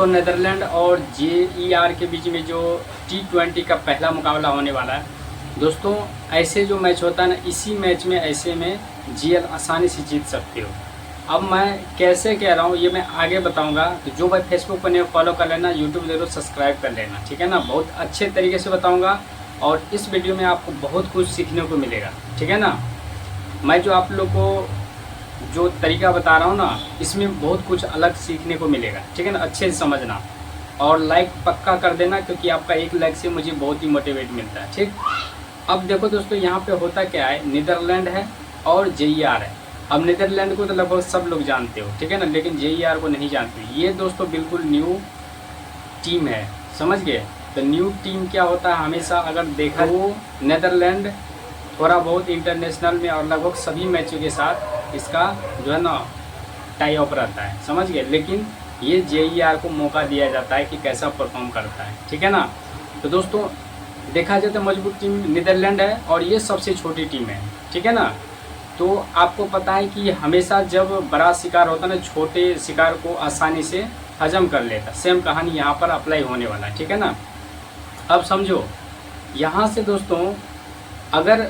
दोस्तों नेदरलैंड और JER के बीच में जो T20 का पहला मुकाबला होने वाला है दोस्तों, ऐसे जो मैच होता है ना, इसी मैच में ऐसे में GL आसानी से जीत सकते हो। अब मैं कैसे कह रहा हूँ ये मैं आगे बताऊंगा, तो जो भाई फेसबुक पर नहीं फॉलो कर लेना, यूट्यूब जरूर सब्सक्राइब कर लेना, ठीक है ना। बहुत अच्छे तरीके से बताऊंगा और इस वीडियो में आपको बहुत कुछ सीखने को मिलेगा, ठीक है ना। मैं जो आप लोग को जो तरीका बता रहा हूँ ना, इसमें बहुत कुछ अलग सीखने को मिलेगा, ठीक है ना। अच्छे से समझना और लाइक पक्का कर देना, क्योंकि आपका एक लाइक से मुझे बहुत ही मोटिवेट मिलता है, ठीक। अब देखो दोस्तों, यहाँ पे होता क्या है, नीदरलैंड है और JER है। अब नीदरलैंड को तो लगभग सब लोग जानते हो, ठीक है ना, लेकिन JER को नहीं जानते। ये दोस्तों बिल्कुल न्यू टीम है, समझ गए। तो न्यू टीम क्या होता है, हमेशा अगर देखा वो नीदरलैंड थोड़ा बहुत इंटरनेशनल में और लगभग सभी मैचों के साथ इसका जो है ना टाई ऑफ रहता है, समझ गए। लेकिन ये JER को मौका दिया जाता है कि कैसा परफॉर्म करता है, ठीक है ना। तो दोस्तों देखा जाए तो मजबूत टीम नीदरलैंड है और ये सबसे छोटी टीम है, ठीक है ना। तो आपको पता है कि हमेशा जब बड़ा शिकार होता है ना, छोटे शिकार को आसानी से हजम कर लेता। सेम कहानी यहाँ पर अप्लाई होने वाला है, ठीक है ना। अब समझो, यहाँ से दोस्तों अगर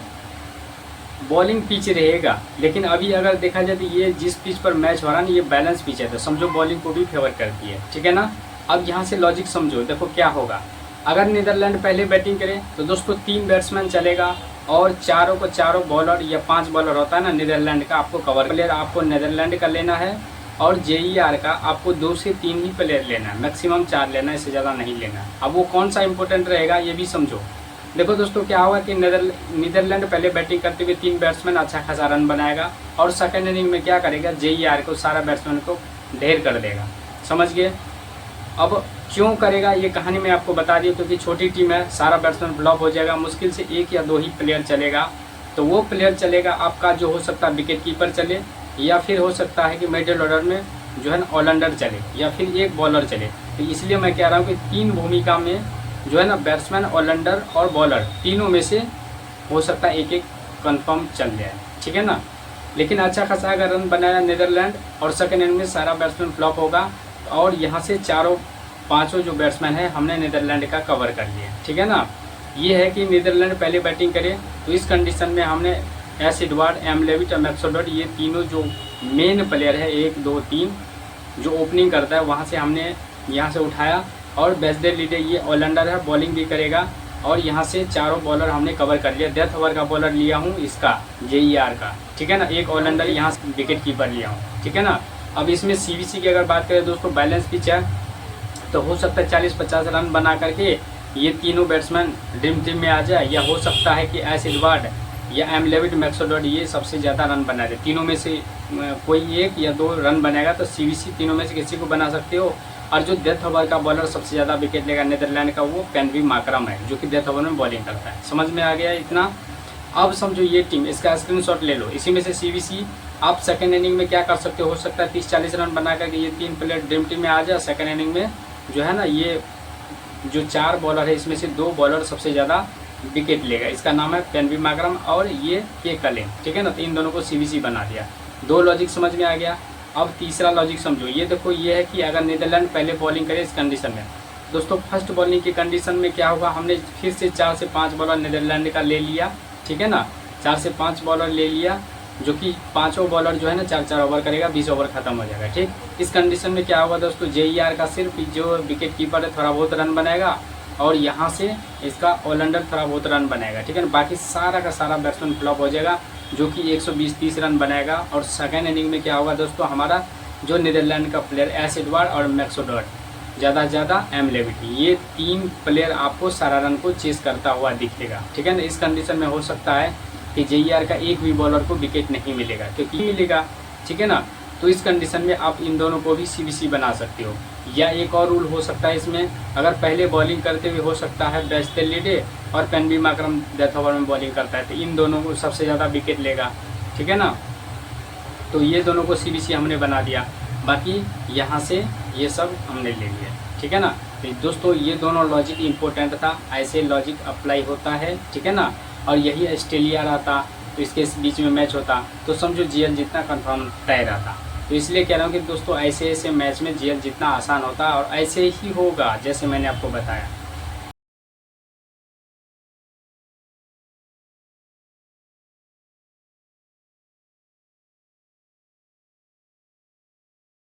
बॉलिंग पिच रहेगा, लेकिन अभी अगर देखा जाए तो ये जिस पिच पर मैच हो रहा है ना, ये बैलेंस पिच है, तो समझो बॉलिंग को भी फेवर करती है, ठीक है ना। अब यहाँ से लॉजिक समझो, देखो क्या होगा। अगर नीदरलैंड पहले बैटिंग करे तो दोस्तों 3 बैट्समैन चलेगा और चारों को चारों बॉलर या 5 बॉलर होता है ना नीदरलैंड का, आपको कवर प्लेयर आपको नीदरलैंड का लेना है और JER का आपको 2 से 3 ही प्लेयर लेना है, मैक्सिमम 4 लेना है, इससे ज़्यादा नहीं लेना। अब वो कौन सा इंपॉर्टेंट रहेगा ये भी समझो। देखो दोस्तों क्या होगा कि नीदरलैंड पहले बैटिंग करते हुए 3 बैट्समैन अच्छा खासा रन बनाएगा और सेकेंड इनिंग में क्या करेगा, JER को सारा बैट्समैन को ढेर कर देगा, समझ गए। अब क्यों करेगा ये कहानी मैं आपको बता दी, क्योंकि छोटी टीम है, सारा बैट्समैन फ्लॉप हो जाएगा, मुश्किल से 1 या 2 ही प्लेयर चलेगा। तो वो प्लेयर चलेगा आपका जो हो सकता है विकेट कीपर चले, या फिर हो सकता है कि मिडिल ऑर्डर में जो है ना ऑलराउंडर चले, या फिर एक बॉलर चले। तो इसलिए मैं कह रहा हूँ कि 3 भूमिका में जो है ना बैट्समैन, ऑलराउंडर और बॉलर तीनों में से हो सकता है एक कंफर्म चल जाए, ठीक है ना। लेकिन अच्छा खासा अगर रन बनाया नीदरलैंड और सेकेंड इनिंग में सारा बैट्समैन फ्लॉप होगा और यहाँ से पांचों जो बैट्समैन है हमने नीदरलैंड का कवर कर लिया, ठीक है ना। ये है कि नीदरलैंड पहले बैटिंग करे, तो इस कंडीशन में हमने एस एडवर्ड, एम लेविट और मैक्सवेल, ये तीनों जो मेन प्लेयर है 1, 2, 3 जो ओपनिंग करता है, वहाँ से हमने यहाँ से उठाया। और बेस्डेल लीडे ये ऑलराउंडर है, बॉलिंग भी करेगा। और यहाँ से चारों बॉलर हमने कवर कर लिया। डेथ ओवर का बॉलर लिया हूँ इसका JER का, ठीक है ना। एक ऑलराउंडर यहाँ से विकेट कीपर लिया हूँ, ठीक है ना। अब इसमें CBC की अगर बात करें दोस्तों, बैलेंस पिच है, तो हो सकता है 40-50 रन बना करके ये तीनों बैट्समैन ड्रीम टीम में आ जाए, या हो सकता है कि एस एडवर्ड या एम लेविट, मैक्सवेल ये सबसे ज़्यादा रन बना दे। तीनों में से कोई 1 या 2 रन बनेगा, तो CBC तीनों में से किसी को बना सकते हो। और जो डेथ ओवर का बॉलर सबसे ज़्यादा विकेट लेगा नीदरलैंड का, वो पेनवी माकरम है, जो कि डेथ ओवर में बॉलिंग करता है। समझ में आ गया इतना। अब समझो ये टीम, इसका स्क्रीनशॉट ले लो। इसी में से CBC आप सेकेंड इनिंग में क्या कर सकते हो सकता है 30-40 रन बना करके ये 3 प्लेयर ड्रीम टीम में आ जाए। सेकेंड इनिंग में जो है ना, ये जो 4 बॉलर है इसमें से 2 बॉलर सबसे ज़्यादा विकेट लेगा, इसका नाम है पेनवी माकरम और ये के कलिन, ठीक है ना। तो इन दोनों को CBC बना दिया। 2 लॉजिक समझ में आ गया। अब तीसरा लॉजिक समझो। ये देखो, ये है कि अगर नीदरलैंड पहले बॉलिंग करे इस कंडीशन में दोस्तों, फर्स्ट बॉलिंग की कंडीशन में क्या होगा, हमने फिर से 4 से 5 बॉलर नीदरलैंड का ले लिया, ठीक है ना। 4 से 5 बॉलर ले लिया, जो कि पांचों बॉलर जो है ना 4-4 ओवर करेगा, 20 ओवर खत्म हो जाएगा, ठीक। इस कंडीशन में क्या होगा दोस्तों, JER का सिर्फ जो विकेट कीपर है थोड़ा बहुत रन बनाएगा और यहाँ से इसका ऑलराउंडर थोड़ा बहुत रन बनाएगा, ठीक है ना। बाकी सारा का सारा बैट्समैन फ्लॉप हो जाएगा, जो कि 120-30 रन बनाएगा। और सेकेंड इनिंग में क्या होगा दोस्तों, हमारा जो नीदरलैंड का प्लेयर एस एडवर्ड और मैक्सवेल, ज़्यादा से ज़्यादा एम लेविट, ये 3 प्लेयर आपको सारा रन को चेस करता हुआ दिखेगा, ठीक है ना। इस कंडीशन में हो सकता है कि JER का एक भी बॉलर को विकेट नहीं मिलेगा, क्योंकि मिलेगा, ठीक है ना। तो इस कंडीशन में आप इन दोनों को भी CBC बना सकते हो। या एक और रूल हो सकता है इसमें, अगर पहले बॉलिंग करते हुए हो सकता है बेस्डेल लीडे और पेनवी माकरम डेथ ओवर में बॉलिंग करता है, तो इन दोनों को सबसे ज़्यादा विकेट लेगा, ठीक है ना। तो ये दोनों को CBC हमने बना दिया। बाकी यहाँ से ये सब हमने ले लिया, ठीक है ना। तो दोस्तों ये दोनों लॉजिक इम्पोर्टेंट था, ऐसे लॉजिक अप्लाई होता है, ठीक है ना। और यही ऑस्ट्रेलिया रहता तो इसके बीच में मैच होता तो समझो GL जितना कंफर्म तय रहता। तो इसलिए कह रहा हूँ कि दोस्तों ऐसे ऐसे मैच में जीएल जितना आसान होता है और ऐसे ही होगा जैसे मैंने आपको बताया।